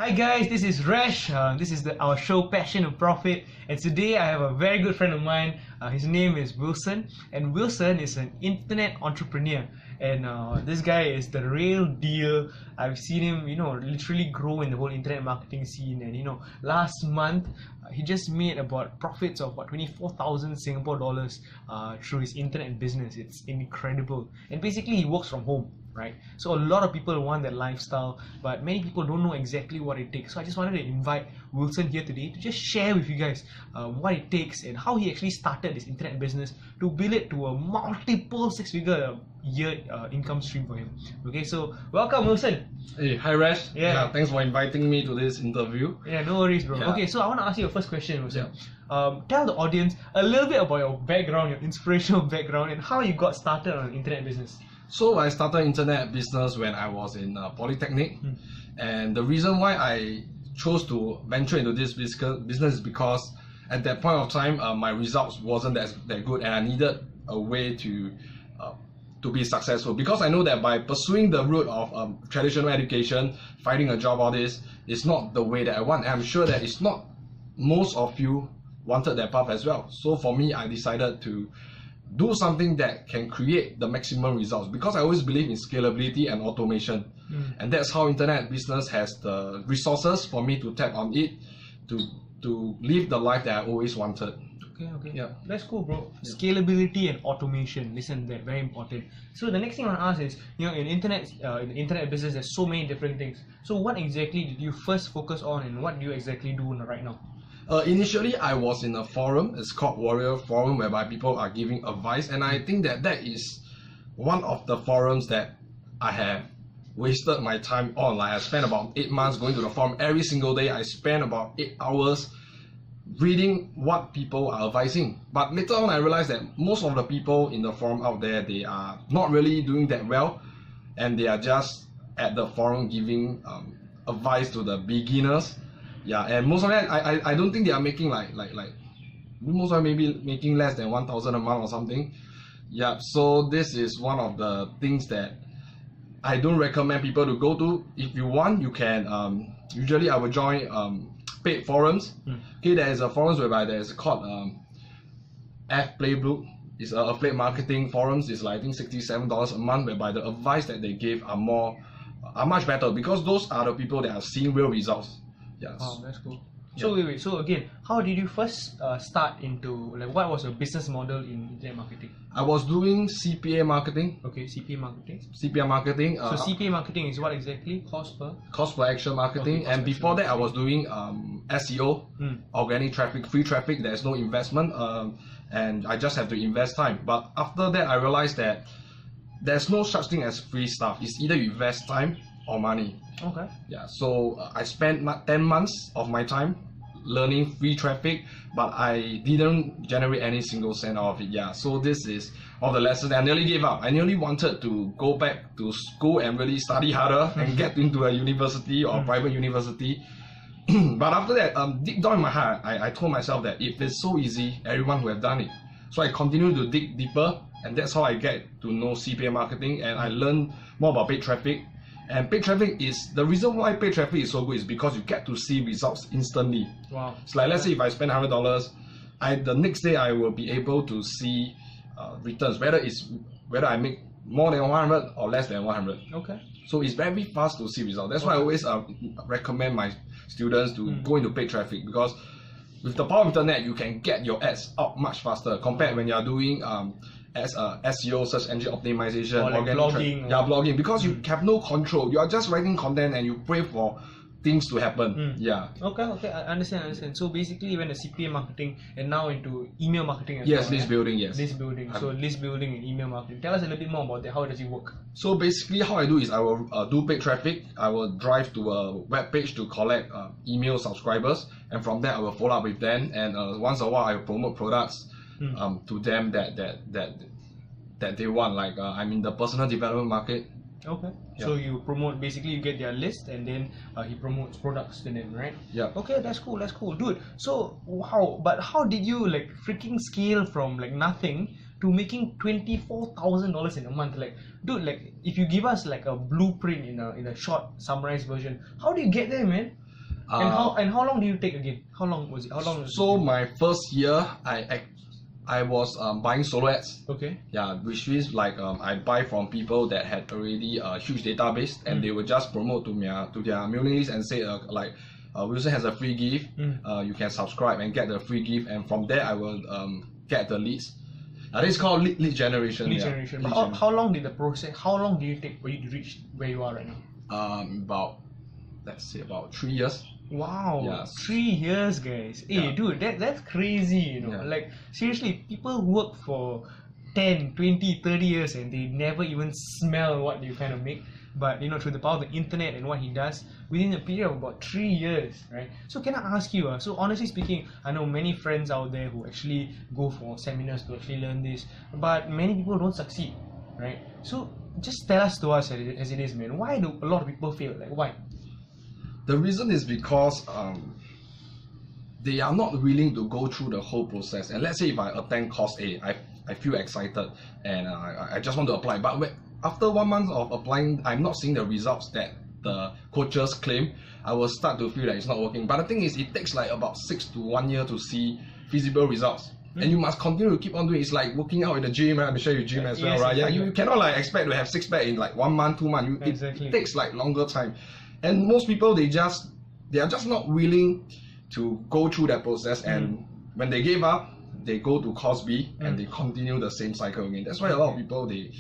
Hi guys, this is Resh. This is our show Passion and Profit, and today I have a very good friend of mine. His name is Wilson, and Wilson is an internet entrepreneur. And this guy is the real deal. I've seen him, literally grow in the whole internet marketing scene. And last month he just made about profits of 24,000 Singapore dollars through his internet business. It's incredible. And basically, he works from home. Right, so a lot of people want that lifestyle, but many people don't know exactly what it takes. So I just wanted to invite Wilson here today to just share with you guys what it takes and how he actually started this internet business to build it to a multiple six-figure year income stream for him. Okay, so welcome, Wilson. Hey, hi Resh. Yeah, thanks for inviting me to this interview. Yeah, no worries, bro. Okay, so I want to ask you a first question, Wilson. Tell the audience a little bit about your background, your inspirational background, and how you got started on an internet business. So I started internet business when I was in Polytechnic, and the reason why I chose to venture into this business is because at that point of time my results wasn't that good, and I needed a way to be successful, because I know that by pursuing the route of traditional education, finding a job, all this is not the way that I want. And I'm sure that it's not most of you wanted that path as well. So for me, I decided to do something that can create the maximum results, because I always believe in scalability and automation. And that's how internet business has the resources for me to tap on it to live the life that I always wanted. Okay. Yeah, that's cool, bro. Scalability and automation. Listen, they're very important. So the next thing I want to ask is, in the internet business, there's so many different things. So what exactly did you first focus on, and what do you exactly do right now? Initially, I was in a forum. It's called Warrior Forum, whereby people are giving advice, and I think that is one of the forums that I have wasted my time on. Like, I spent about 8 months going to the forum every single day. I spent about 8 hours reading what people are advising. But later on, I realized that most of the people in the forum out there, they are not really doing that well, and they are just at the forum giving advice to the beginners. Yeah, and most of them, I don't think they are making like most of them maybe making less than 1,000 a month or something. Yeah, so this is one of the things that I don't recommend people to go to. If you want, you can. Usually, I will join paid forums. Okay, there is a forums whereby there is called F Playbook. It's affiliate marketing forums. It's like, I think, $67 a month, whereby the advice that they give are much better, because those are the people that are seeing real results. Yes. Wow, that's cool. So wait. So again, how did you first start into, what was your business model in internet marketing? I was doing CPA marketing. Okay, CPA marketing. CPA marketing. So CPA marketing is what exactly? Cost per action marketing. Okay, and before that, I was doing SEO, organic traffic, free traffic. There's no investment, and I just have to invest time. But after that, I realized that there's no such thing as free stuff. It's either you invest time or money. Okay. Yeah, so I spent 10 months of my time learning free traffic, but I didn't generate any single cent out of it. Yeah, so this is all the lessons. I nearly gave up. I nearly wanted to go back to school and really study harder and get into a university or private university. But after that, deep down in my heart, I told myself that if it's so easy, everyone would have done it. So I continued to dig deeper, and that's how I get to know CPA marketing, and I learned more about paid traffic. And paid traffic is, the reason why paid traffic is so good is because you get to see results instantly. Wow. It's like, let's say if I spend $100, the next day I will be able to see returns, whether I make more than 100 or less than 100. Okay. So it's very fast to see results. That's why I always recommend my students to go into paid traffic, because with the power of internet, you can get your ads out much faster compared when you are doing as SEO, search engine optimization, or like blogging. Blogging, because you have no control. You are just writing content and you pray for things to happen. Yeah. Okay, I understand. So basically, you went to CPA marketing and now into email marketing as yes, well. List building, yes. List building. So list building and email marketing. Tell us a little bit more about that. How does it work? So basically, how I do is I will do paid traffic. I will drive to a web page to collect email subscribers, and from there I will follow up with them. And once in a while, I will promote products to them that they want. Like I'm in the personal development market. Okay. Yeah. So you promote, basically you get their list, and then he promotes products to them, right? Yeah. Okay, that's cool, dude. So how did you freaking scale from nothing to making $24,000 in a month? Dude, if you give us a blueprint in a short summarized version, how do you get there, man? And how long did you take again? How long was it? How long? So my first year, I was buying solo ads. Okay. Yeah, which means like I buy from people that had already a huge database, and they will just promote to their mailing list and say like Wilson has a free gift. You can subscribe and get the free gift, and from there I will get the leads. This is called lead generation. Lead generation. How long did the process? How long did it take for you to reach where you are right now? Let's say about 3 years. Wow, Yes. 3 years, guys. Hey, Yeah. dude, that's crazy, you know. Yeah. Like, seriously, people work for 10, 20, 30 years and they never even smell what you kind of make. But, you know, through the power of the internet and what he does, within a period of about 3 years, right? So can I ask you, so honestly speaking, I know many friends out there who actually go for seminars to actually learn this, but many people don't succeed, right? So just tell us to us as it is, man. Why do a lot of people fail? Like, why? The reason is because they are not willing to go through the whole process. And let's say if I attend course A, I feel excited and I just want to apply. But after 1 month of applying, I'm not seeing the results that the coaches claim. I will start to feel that it's not working. But the thing is, it takes like about 6 to 1 year to see feasible results. And you must continue to keep on doing it. It's like working out in the gym, right? I'm sure you gym as well, Yes, right? exactly. Yeah, you cannot like expect to have 6-pack in like 1 month, 2 months. Exactly. It takes like longer time. And most people, they are just not willing to go through that process. And when they give up, they go to course B and they continue the same cycle again. That's why a lot of people, they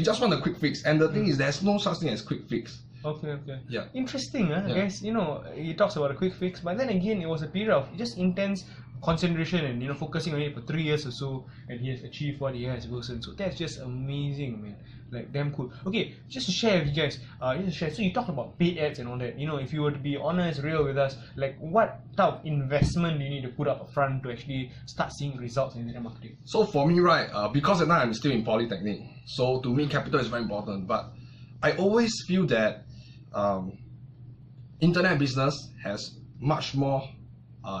just want a quick fix. And the thing is, there's no such thing as quick fix. Okay. Yeah. Interesting, huh? Yeah. Guys, you know, he talks about a quick fix, but then again, it was a period of just intense concentration and, you know, focusing on it for 3 years or so, and he has achieved what he has, Wilson. So that's just amazing, man. Like, damn cool. Okay, just to share with you guys, so you talked about paid ads and all that. You know, if you were to be honest, real with us, like, what type of investment do you need to put up front to actually start seeing results in internet marketing? So for me, right, because at now I'm still in polytechnic, so to me capital is very important. But I always feel that internet business has much more,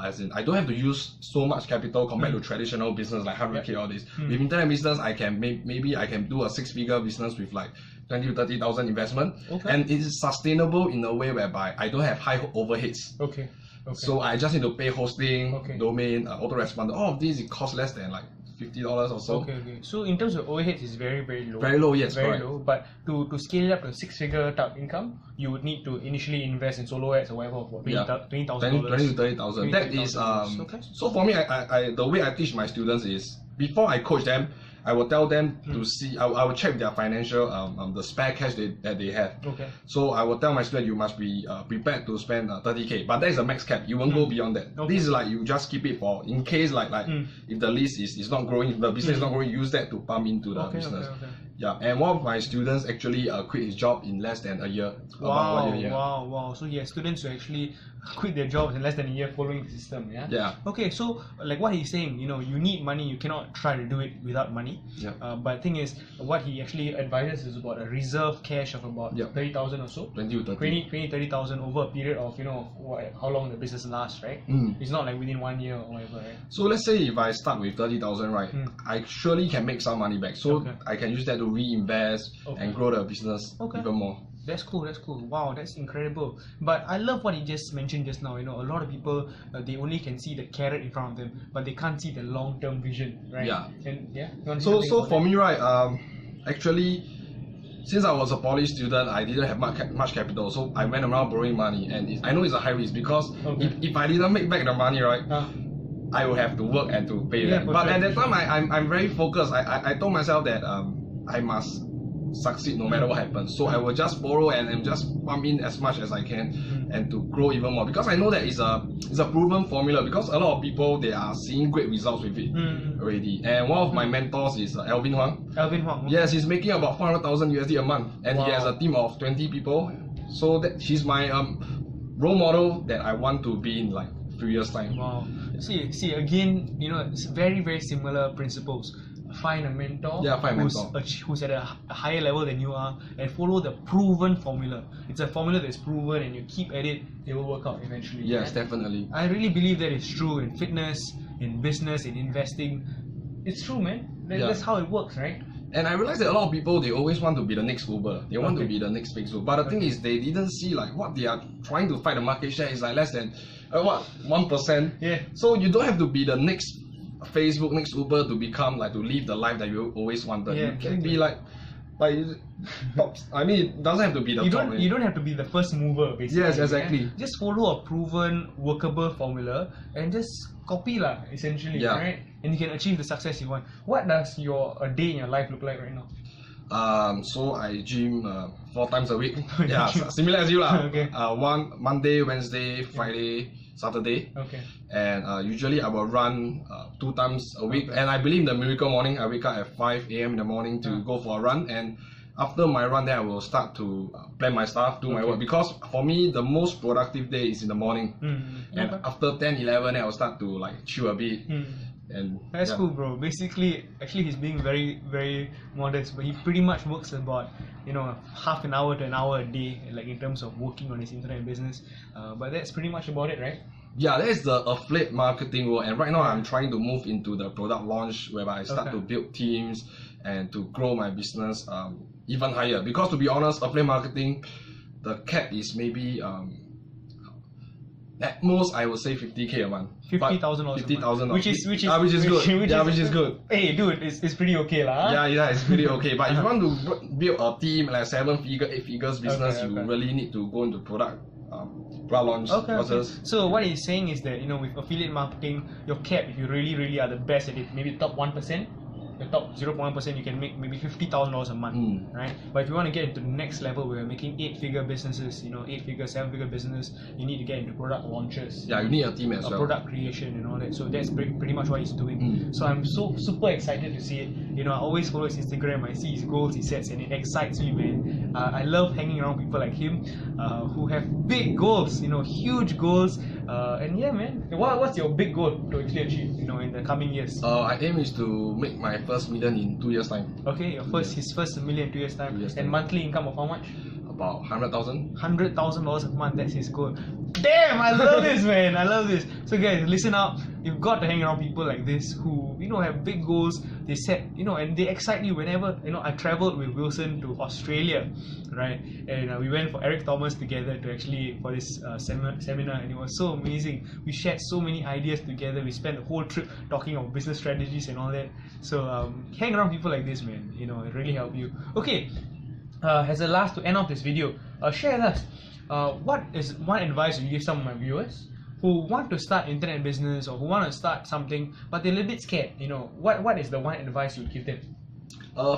as in I don't have to use so much capital compared to traditional business like 100K all this. With internet business, I can maybe I can do a 6-figure business with like 20 to 30,000 investment, and it is sustainable in a way whereby I don't have high overheads. Okay. So I just need to pay hosting, Okay. domain, autoresponder. All of these, it costs less than like $50 or so. Okay. So in terms of overheads, it's very, very low. Very low, yes, Very correct. low. But to scale it up to a 6-figure type income, you would need to initially invest in solo ads or whatever for $20,000. 20 to 30,000. That is Okay. So for me, I the way I teach my students is before I coach them, I will tell them to see. I will check their financial the spare cash that they have. Okay. So I will tell my student you must be prepared to spend 30K, but that is the max cap. You won't go beyond that. Okay. This is like you just keep it for in case like if the list is not growing, if the business is not growing, use that to pump into the business. Okay. Yeah, and one of my students actually quit his job in less than a year. About 1 year. Wow. So you have students who actually quit their jobs in less than a year following the system, yeah? Yeah. Okay, so like what he's saying, you know, you need money, you cannot try to do it without money. Yeah. But the thing is, what he actually advises is about a reserve cash of about 30,000 or so. 20 to 30. 30,000 over a period of, you know, how long the business lasts, right? It's not like within 1 year or whatever, right? So let's say if I start with 30,000, right, I surely can make some money back. So I can use that to reinvest and grow the business even more. That's cool. Wow, that's incredible. But I love what he just mentioned just now. You know, a lot of people they only can see the carrot in front of them, but they can't see the long-term vision, right? Yeah. And you want to say So something about for that? me, right, actually, since I was a poly student, I didn't have much capital, so I went around borrowing money, and I know it's a high risk because if I didn't make back the money, right, I will have to work and to pay that. But at that time, I'm very focused. I told myself that I must succeed no matter what happens. So I will just borrow and just pump in as much as I can and to grow even more, because I know that it's a proven formula, because a lot of people, they are seeing great results with it already. And one of my mentors is Alvin Huang. Alvin Huang. Yes, he's making about 400,000 USD a month, and he has a team of 20 people. So that he's my role model that I want to be in like 3 years time. Wow. See again, you know, it's very, very similar principles. Find a mentor, who's at a higher level than you are, and follow the proven formula. It's a formula that's proven, and you keep at it, it will work out eventually. Yes, definitely. I really believe that is true in fitness, in business, in investing. It's true, man. That's how it works, right? And I realized that a lot of people, they always want to be the next Uber. They want to Okay. be the next Facebook. But the thing is, they didn't see like what they are trying to fight the market share is like less than 1%. Yeah. So you don't have to be the next Facebook, next Uber to become like to live the life that you always wanted. Yeah, You can exactly. be like top. I mean, it doesn't have to be the You top. don't have to be the first mover, basically. Yes, exactly. Yeah? Just follow a proven, workable formula and just copy lah, essentially, Yeah. right? And you can achieve the success you want. What does your a day in your life look like right now? So I gym 4 times a week. You Yeah, gym. similar as you lah. Okay. One Monday, Wednesday, Friday, Saturday. Okay. And usually I will run 2 times a week. Okay. And I believe in the miracle morning. I wake up at 5 a.m. in the morning to go for a run. And after my run, then I will start to plan my stuff, do my Okay. work. Because for me, the most productive day is in the morning. And Okay. after 10, 11, then I will start to like chill a bit. And That's yeah. cool, bro. Basically, actually, he's being very, very modest, but he pretty much works about, half an hour to an hour a day, like in terms of working on his internet business. But that's pretty much about it, right? Yeah, that is the affiliate marketing world, and right now I'm trying to move into the product launch whereby I start to build teams and to grow my business even higher. Because to be honest, affiliate marketing, the cap is maybe at most I would say 50K a month. $50,000. 50,000, which is which is good. Which is good. Hey, dude, it's pretty okay lah. Huh? Yeah, it's pretty okay. But if you want to build a team like 7-figure, 8 figures business, Okay. you really need to go into product launch Okay. process. So what he's saying is that with affiliate marketing, your cap, if you really are the best at it, maybe top 1%, the top 0.1%, you can make maybe $50,000 a month, right? But if you want to get into the next level where you're making 8-figure businesses, 8-figure, 7-figure business, you need to get into product launches. Yeah, you need a team as well. Product creation and all that. So that's pretty much what he's doing. So I'm so super excited to see it. I always follow his Instagram. I see his goals he sets, and it excites me, man. I love hanging around people like him who have big goals. Huge goals. And yeah, man. What's your big goal to actually achieve? In the coming years. I aim is to make my first million in 2 years time. Okay, his first million in 2 years time. 2 years And time. monthly income of how much? About 100,000. $100,000 a month, that's his goal. Damn, I love this, man. I love this. So guys, listen up. You've got to hang around people like this who have big goals. They set, and they excite you whenever. I traveled with Wilson to Australia, right? And we went for Eric Thomas together to actually for this seminar, and it was so amazing. We shared so many ideas together. We spent the whole trip talking about business strategies and all that. So hang around people like this, man. It really help you. Okay. As a last to end off this video, share with us what is one advice you give some of my viewers who want to start internet business or who want to start something but they're a little bit scared. What is the one advice you would give them?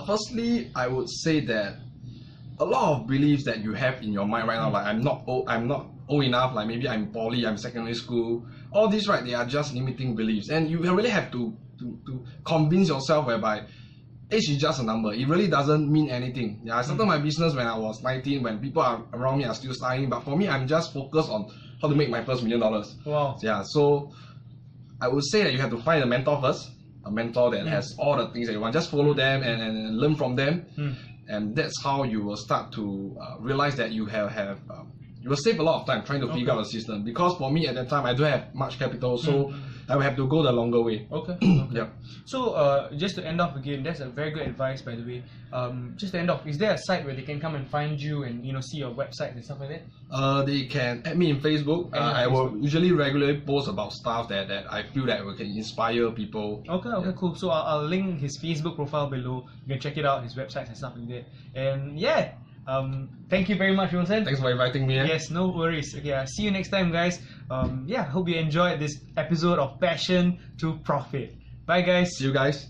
Firstly, I would say that a lot of beliefs that you have in your mind right now, like I'm not old enough, like maybe I'm poly, I'm secondary school, all these, right, they are just limiting beliefs, and you really have to convince yourself whereby age is just a number. It really doesn't mean anything. Yeah, I started my business when I was 19, when people around me are still starting, but for me, I'm just focused on how to make my first $1 million. Wow. Yeah, so I would say that you have to find a mentor first, a mentor that has all the things that you want. Just follow them and learn from them, and that's how you will start to realize that you you will save a lot of time trying to figure out the system. Because for me at that time, I don't have much capital, so I will have to go the longer way. Okay. Yeah. So just to end off again, that's a very good advice, by the way. Just to end off, is there a site where they can come and find you and see your website and stuff like that? They can add me in Facebook. I will usually regularly post about stuff that I feel that can inspire people. Okay, cool. So I'll link his Facebook profile below. You can check it out, his website and stuff like that. And yeah, thank you very much, Wilson. Thanks for inviting me. Yes, no worries. Okay, I'll see you next time, guys. Yeah, hope you enjoyed this episode of Passion to Profit. Bye, guys. See you guys.